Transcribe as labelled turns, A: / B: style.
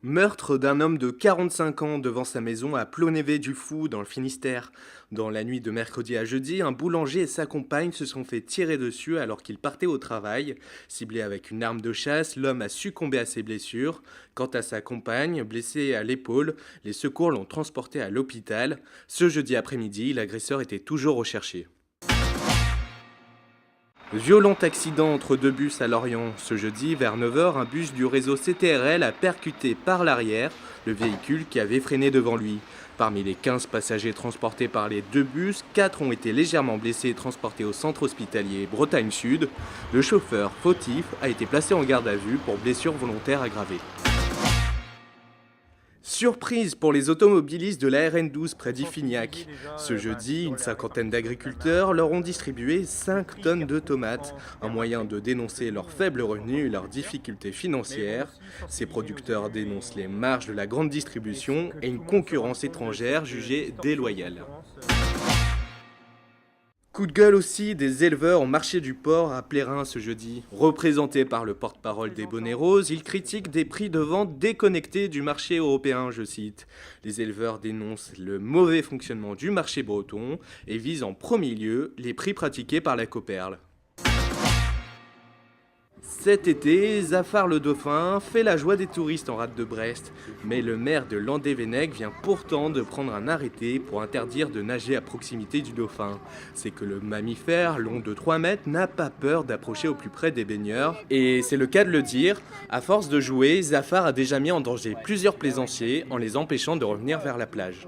A: Meurtre d'un homme de 45 ans devant sa maison à Plonévé-du-Fou, dans le Finistère. Dans la nuit de mercredi à jeudi, un boulanger et sa compagne se sont fait tirer dessus alors qu'ils partaient au travail. Ciblé avec une arme de chasse, l'homme a succombé à ses blessures. Quant à sa compagne, blessée à l'épaule, les secours l'ont transportée à l'hôpital. Ce jeudi après-midi, l'agresseur était toujours recherché. Violent accident entre deux bus à Lorient. Ce jeudi, vers 9 heures, un bus du réseau CTRL a percuté par l'arrière le véhicule qui avait freiné devant lui. Parmi les 15 passagers transportés par les deux bus, 4 ont été légèrement blessés et transportés au centre hospitalier Bretagne Sud. Le chauffeur fautif a été placé en garde à vue pour blessure volontaire aggravée. Surprise pour les automobilistes de la RN12 près d'Iffignac. Ce jeudi, une cinquantaine d'agriculteurs leur ont distribué 5 tonnes de tomates, un moyen de dénoncer leurs faibles revenus et leurs difficultés financières. Ces producteurs dénoncent les marges de la grande distribution et une concurrence étrangère jugée déloyale. Coup de gueule aussi des éleveurs au marché du porc à Plérin ce jeudi. Représenté par le porte-parole des bonnets roses, ils critiquent des prix de vente déconnectés du marché européen, je cite. Les éleveurs dénoncent le mauvais fonctionnement du marché breton et visent en premier lieu les prix pratiqués par la Coperle. Cet été, Zafar le Dauphin fait la joie des touristes en rade de Brest. Mais le maire de Landévennec vient pourtant de prendre un arrêté pour interdire de nager à proximité du dauphin. C'est que le mammifère, long de 3 mètres, n'a pas peur d'approcher au plus près des baigneurs. Et c'est le cas de le dire, à force de jouer, Zafar a déjà mis en danger plusieurs plaisanciers en les empêchant de revenir vers la plage.